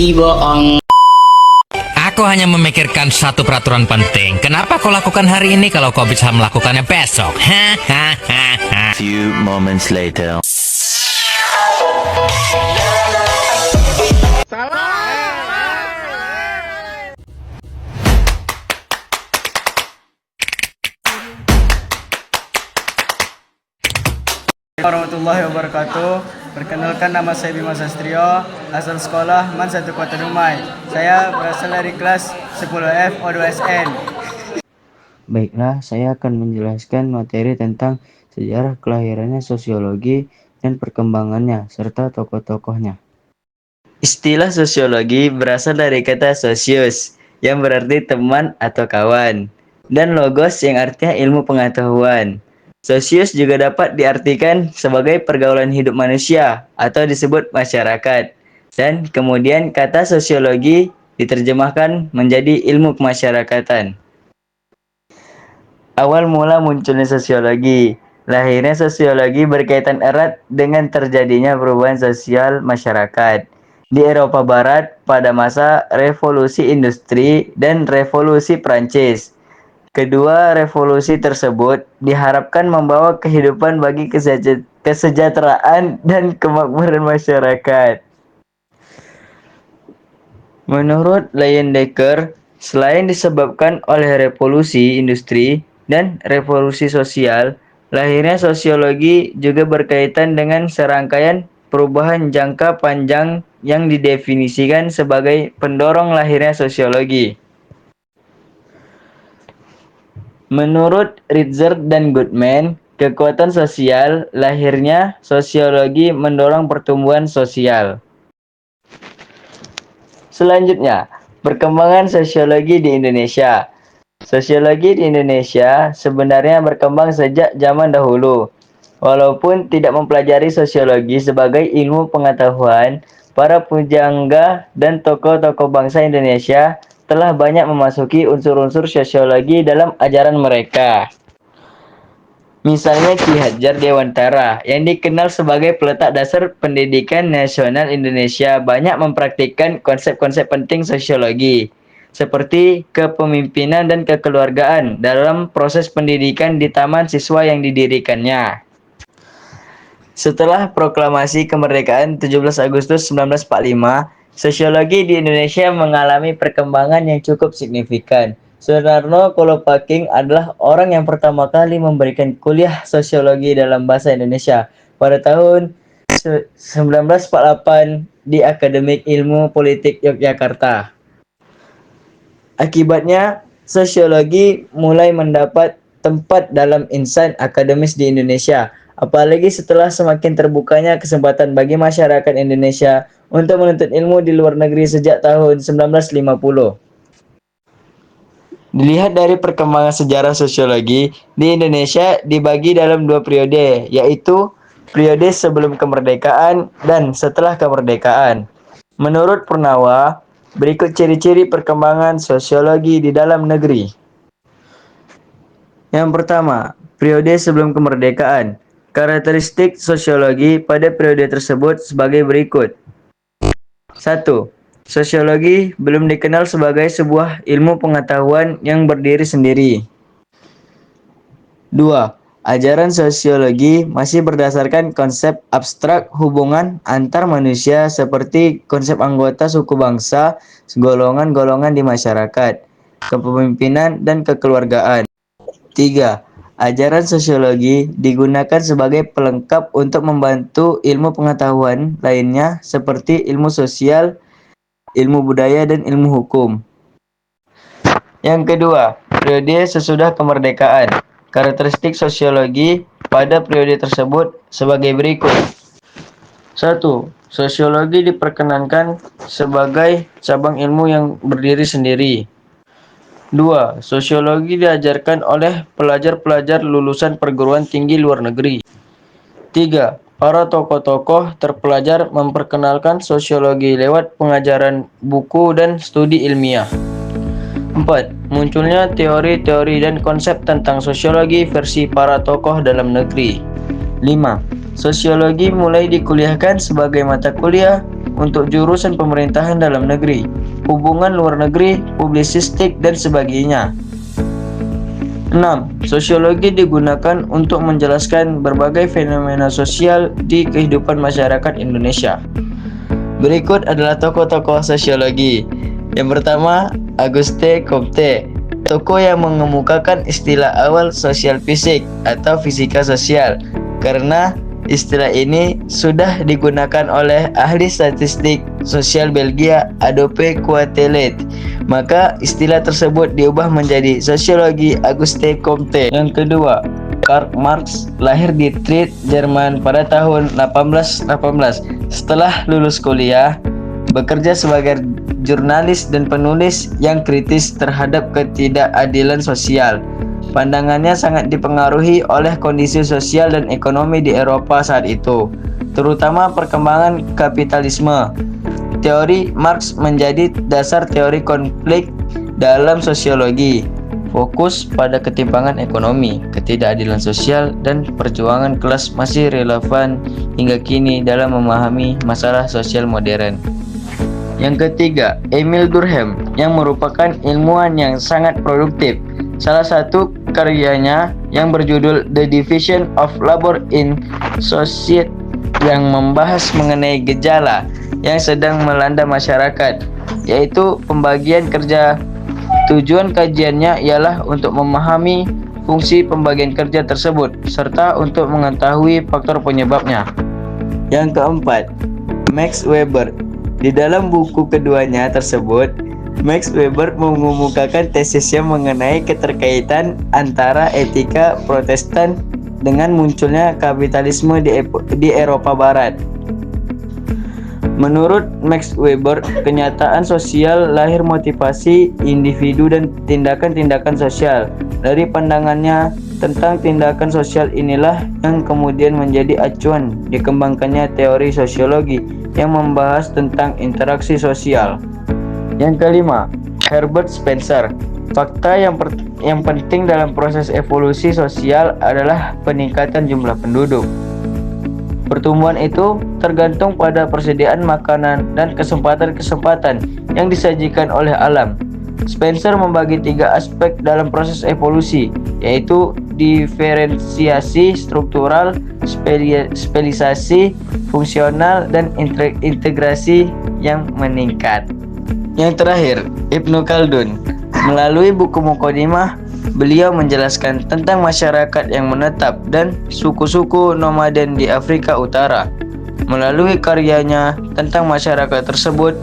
bohong. Aku hanya memikirkan satu peraturan penting. Kenapa kau lakukan hari ini kalau kau bisa melakukannya besok? Hahaha. Few moments later. Warahmatullahi wabarakatuh. Perkenalkan, nama saya Bima Sastrio, asal sekolah MAN 1 Kota Dumai. Saya berasal dari kelas 10F O2SN. Baiklah, saya akan menjelaskan materi tentang sejarah kelahirannya sosiologi dan perkembangannya, serta tokoh-tokohnya. Istilah sosiologi berasal dari kata socius, yang berarti teman atau kawan, dan logos yang artinya ilmu pengetahuan. Socius juga dapat diartikan sebagai pergaulan hidup manusia atau disebut masyarakat. Dan kemudian kata sosiologi diterjemahkan menjadi ilmu kemasyarakatan. Awal mula munculnya sosiologi. Lahirnya sosiologi berkaitan erat dengan terjadinya perubahan sosial masyarakat di Eropa Barat pada masa Revolusi Industri dan Revolusi Prancis. Kedua revolusi tersebut diharapkan membawa kehidupan bagi kesejahteraan dan kemakmuran masyarakat. Menurut Leyendecker, selain disebabkan oleh revolusi industri dan revolusi sosial, lahirnya sosiologi juga berkaitan dengan serangkaian perubahan jangka panjang yang didefinisikan sebagai pendorong lahirnya sosiologi. Menurut Ritzer dan Goodman, kekuatan sosial lahirnya sosiologi mendorong pertumbuhan sosial. Selanjutnya, perkembangan sosiologi di Indonesia. Sosiologi di Indonesia sebenarnya berkembang sejak zaman dahulu. Walaupun tidak mempelajari sosiologi sebagai ilmu pengetahuan, para pujangga dan tokoh-tokoh bangsa Indonesia telah banyak memasuki unsur-unsur sosiologi dalam ajaran mereka. Misalnya Ki Hadjar Dewantara, yang dikenal sebagai peletak dasar pendidikan nasional Indonesia, banyak mempraktikkan konsep-konsep penting sosiologi, seperti kepemimpinan dan kekeluargaan dalam proses pendidikan di taman siswa yang didirikannya. Setelah proklamasi kemerdekaan 17 Agustus 1945, sosiologi di Indonesia mengalami perkembangan yang cukup signifikan. Soekarno Kolopaking adalah orang yang pertama kali memberikan kuliah sosiologi dalam bahasa Indonesia pada tahun 1948 di Akademik Ilmu Politik Yogyakarta. Akibatnya, sosiologi mulai mendapat tempat dalam insan akademis di Indonesia, apalagi setelah semakin terbukanya kesempatan bagi masyarakat Indonesia untuk menuntut ilmu di luar negeri sejak tahun 1950. Dilihat dari perkembangan sejarah sosiologi di Indonesia dibagi dalam dua periode, yaitu periode sebelum kemerdekaan dan setelah kemerdekaan. Menurut Purnawa, berikut ciri-ciri perkembangan sosiologi di dalam negeri. Yang pertama, periode sebelum kemerdekaan. Karakteristik sosiologi pada periode tersebut sebagai berikut. 1. Sosiologi belum dikenal sebagai sebuah ilmu pengetahuan yang berdiri sendiri. 2. Ajaran sosiologi masih berdasarkan konsep abstrak hubungan antar manusia seperti konsep anggota suku bangsa, golongan-golongan di masyarakat, kepemimpinan, dan kekeluargaan. 3. Ajaran sosiologi digunakan sebagai pelengkap untuk membantu ilmu pengetahuan lainnya seperti ilmu sosial, ilmu budaya, dan ilmu hukum. Yang kedua, periode sesudah kemerdekaan. Karakteristik sosiologi pada periode tersebut sebagai berikut. 1. Sosiologi diperkenankan sebagai cabang ilmu yang berdiri sendiri. 2. Sosiologi diajarkan oleh pelajar-pelajar lulusan perguruan tinggi luar negeri. 3. Para tokoh-tokoh terpelajar memperkenalkan sosiologi lewat pengajaran buku dan studi ilmiah. 4. Munculnya teori-teori dan konsep tentang sosiologi versi para tokoh dalam negeri. 5. Sosiologi mulai dikuliahkan sebagai mata kuliah untuk jurusan pemerintahan dalam negeri, hubungan luar negeri, publisistik, dan sebagainya. 6. Sosiologi digunakan untuk menjelaskan berbagai fenomena sosial di kehidupan masyarakat Indonesia. Berikut adalah tokoh-tokoh sosiologi. Yang pertama, Auguste Comte, tokoh yang mengemukakan istilah awal sosial fisik atau fisika sosial, karena istilah ini sudah digunakan oleh ahli statistik sosial Belgia Adolphe Quetelet. Maka istilah tersebut diubah menjadi sosiologi Auguste Comte. Yang kedua, Karl Marx, lahir di Trier, Jerman pada tahun 1818. Setelah lulus kuliah, bekerja sebagai jurnalis dan penulis yang kritis terhadap ketidakadilan sosial. Pandangannya sangat dipengaruhi oleh kondisi sosial dan ekonomi di Eropa saat itu, terutama perkembangan kapitalisme. Teori Marx menjadi dasar teori konflik dalam sosiologi, fokus pada ketimpangan ekonomi, ketidakadilan sosial, dan perjuangan kelas masih relevan hingga kini dalam memahami masalah sosial modern. Yang ketiga, Emil Durkheim, yang merupakan ilmuwan yang sangat produktif. Salah satu karyanya yang berjudul The Division of Labor in Society yang membahas mengenai gejala yang sedang melanda masyarakat, yaitu pembagian kerja. Tujuan kajiannya ialah untuk memahami fungsi pembagian kerja tersebut serta untuk mengetahui faktor penyebabnya. Yang keempat, Max Weber. Di dalam buku keduanya tersebut, Max Weber mengemukakan tesisnya mengenai keterkaitan antara etika Protestan dengan munculnya kapitalisme di Eropa Barat. Menurut Max Weber, kenyataan sosial lahir motivasi individu dan tindakan-tindakan sosial. Dari pandangannya tentang tindakan sosial inilah yang kemudian menjadi acuan dikembangkannya teori sosiologi yang membahas tentang interaksi sosial. Yang kelima, Herbert Spencer. Fakta yang penting dalam proses evolusi sosial adalah peningkatan jumlah penduduk. Pertumbuhan itu tergantung pada persediaan makanan dan kesempatan-kesempatan yang disajikan oleh alam. Spencer membagi 3 aspek dalam proses evolusi, yaitu diferensiasi struktural, spesialisasi fungsional, dan integrasi yang meningkat. Yang terakhir, Ibnu Khaldun. Melalui buku Muqaddimah, beliau menjelaskan tentang masyarakat yang menetap dan suku-suku nomaden di Afrika Utara. Melalui karyanya tentang masyarakat tersebut,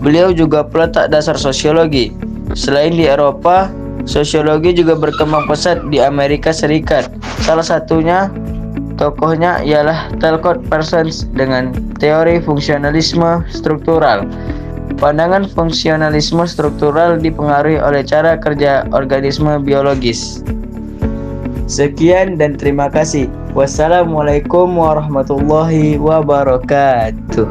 beliau juga peletak dasar sosiologi. Selain di Eropa, sosiologi juga berkembang pesat di Amerika Serikat. Salah satunya tokohnya ialah Talcott Parsons dengan teori fungsionalisme struktural. Pandangan fungsionalisme struktural dipengaruhi oleh cara kerja organisme biologis. Sekian dan terima kasih. Wassalamualaikum warahmatullahi wabarakatuh.